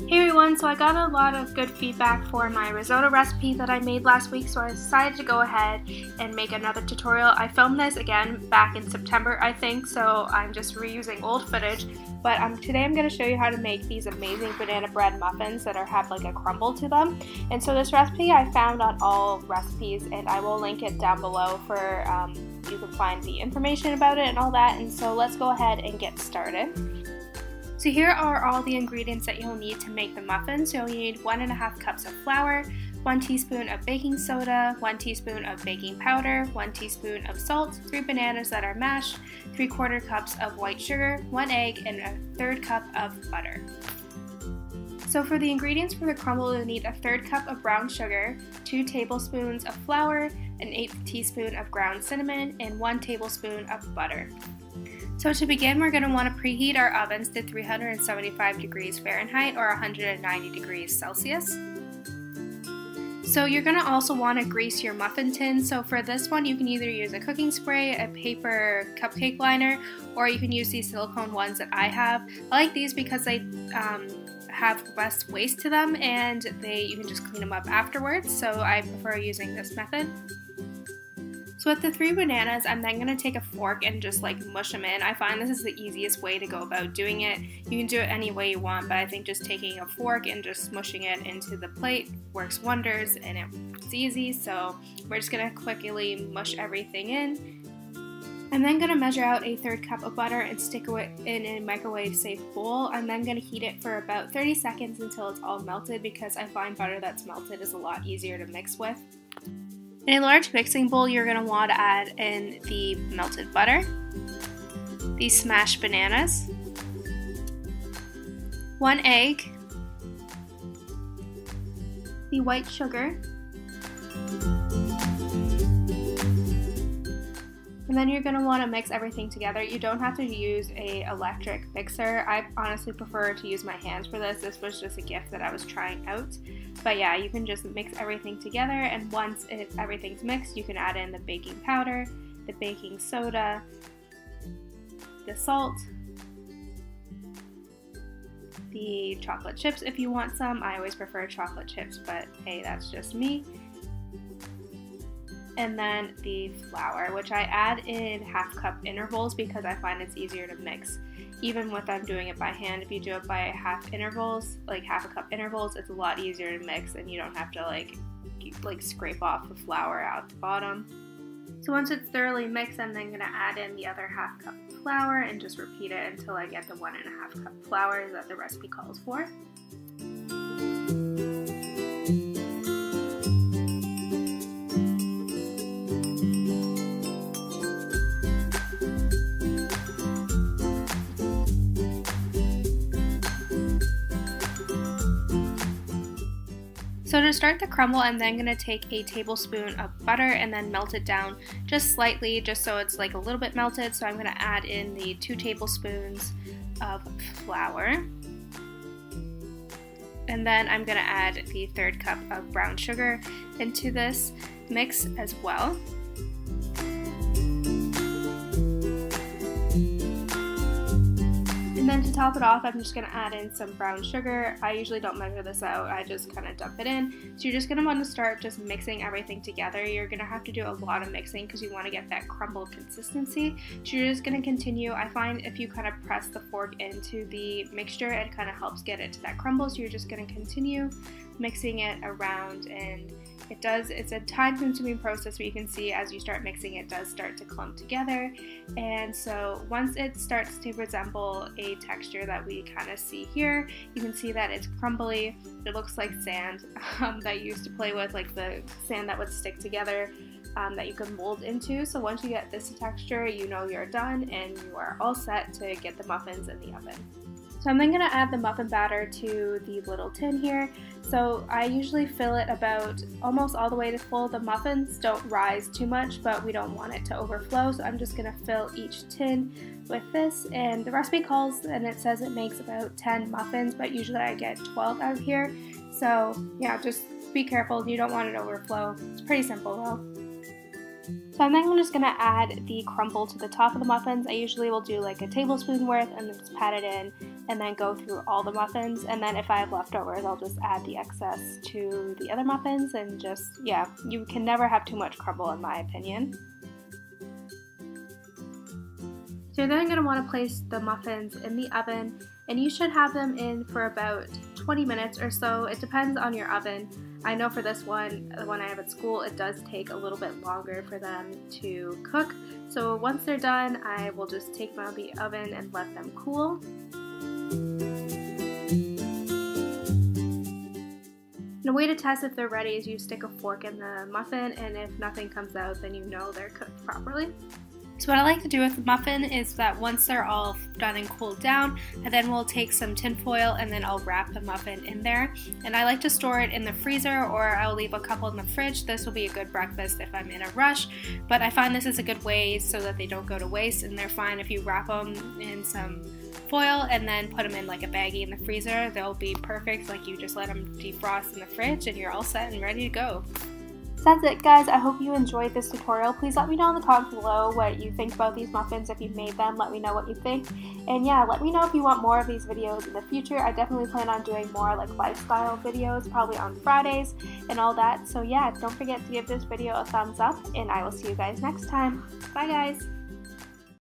Hey everyone, so I got a lot of good feedback for my risotto recipe that I made last week, so I decided to go ahead and make another tutorial. I filmed this again back in September, I think, so I'm just reusing old footage. But today I'm going to show you how to make these amazing banana bread muffins that have like a crumble to them. And so this recipe I found on all recipes, and I will link it down below for you can find the information about it and all that. And so let's go ahead and get started. So here are all the ingredients that you'll need to make the muffins. You'll need 1.5 cups of flour, 1 teaspoon of baking soda, 1 teaspoon of baking powder, 1 teaspoon of salt, 3 bananas that are mashed, 3/4 cups of white sugar, 1 egg, and 1/3 cup of butter. So for the ingredients for the crumble, you'll need 1/3 cup of brown sugar, 2 tablespoons of flour, an 1/8 teaspoon of ground cinnamon, and 1 tablespoon of butter. So to begin, we're going to want to preheat our ovens to 375 degrees Fahrenheit or 190 degrees Celsius. So you're going to also want to grease your muffin tin. So for this one, you can either use a cooking spray, a paper cupcake liner, or you can use these silicone ones that I have. I like these because they have less waste to them, and you can just clean them up afterwards. So I prefer using this method. So with the 3 bananas, I'm then going to take a fork and just like mush them in. I find this is the easiest way to go about doing it. You can do it any way you want, but I think just taking a fork and just smushing it into the plate works wonders, and it's easy. So we're just going to quickly mush everything in. I'm then going to measure out a 1/3 cup of butter and stick it in a microwave safe bowl. I'm then going to heat it for about 30 seconds until it's all melted, because I find butter that's melted is a lot easier to mix with. In a large mixing bowl, you're going to want to add in the melted butter, the smashed bananas, 1 egg, the white sugar, and then you're going to want to mix everything together. You don't have to use an electric mixer. I honestly prefer to use my hands for this. This was just a gift that I was trying out. But yeah, you can just mix everything together, and once everything's mixed, you can add in the baking powder, the baking soda, the salt, the chocolate chips if you want some. I always prefer chocolate chips, but hey, that's just me. And then the flour, which I add in 1/2 cup intervals because I find it's easier to mix. Even with I'm doing it by hand, if you do it by half intervals, like 1/2 cup intervals, it's a lot easier to mix, and you don't have to like scrape off the flour out the bottom. So once it's thoroughly mixed, I'm then going to add in the other 1/2 cup of flour and just repeat it until I get the 1.5 cup flour that the recipe calls for. So to start the crumble, I'm then going to take a tablespoon of butter and then melt it down just slightly, just so it's like a little bit melted. So I'm going to add in the 2 tablespoons of flour. And then I'm going to add the 1/3 cup of brown sugar into this mix as well. And then to top it off, I'm just going to add in some brown sugar. I usually don't measure this out, I just kind of dump it in. So you're just going to want to start just mixing everything together. You're going to have to do a lot of mixing because you want to get that crumble consistency. So you're just going to continue. I find if you kind of press the fork into the mixture, it kind of helps get it to that crumble. So you're just going to continue mixing it around, and it's a time-consuming process, but you can see as you start mixing, it does start to clump together. And so once it starts to resemble a texture that we kind of see here, you can see that it's crumbly. It looks like sand that you used to play with, like the sand that would stick together that you can mold into. So once you get this texture, you know you're done and you are all set to get the muffins in the oven. So I'm then going to add the muffin batter to the little tin here. So I usually fill it about almost all the way to full. The muffins don't rise too much, but we don't want it to overflow. So I'm just going to fill each tin with this. And the recipe calls, and it says it makes about 10 muffins, but usually I get 12 out of here. So yeah, just be careful. You don't want it to overflow. It's pretty simple though. So I think I'm just going to add the crumble to the top of the muffins. I usually will do like a tablespoon worth and then just pat it in and then go through all the muffins. And then if I have leftovers, I'll just add the excess to the other muffins and just, yeah, you can never have too much crumble in my opinion. So you're then going to want to place the muffins in the oven, and you should have them in for about 20 minutes or so. It depends on your oven. I know for this one, the one I have at school, it does take a little bit longer for them to cook. So once they're done, I will just take them out of the oven and let them cool. And a way to test if they're ready is you stick a fork in the muffin, and if nothing comes out, then you know they're cooked properly. So what I like to do with the muffin is that once they're all done and cooled down, and then we'll take some tin foil and then I'll wrap the muffin in there. And I like to store it in the freezer, or I'll leave a couple in the fridge. This will be a good breakfast if I'm in a rush, but I find this is a good way so that they don't go to waste, and they're fine if you wrap them in some foil and then put them in like a baggie in the freezer. They'll be perfect, like you just let them defrost in the fridge and you're all set and ready to go. So that's it, guys. I hope you enjoyed this tutorial. Please let me know in the comments below what you think about these muffins. If you've made them, let me know what you think. And yeah, let me know if you want more of these videos in the future. I definitely plan on doing more like lifestyle videos, probably on Fridays and all that. So yeah, don't forget to give this video a thumbs up, and I will see you guys next time. Bye, guys.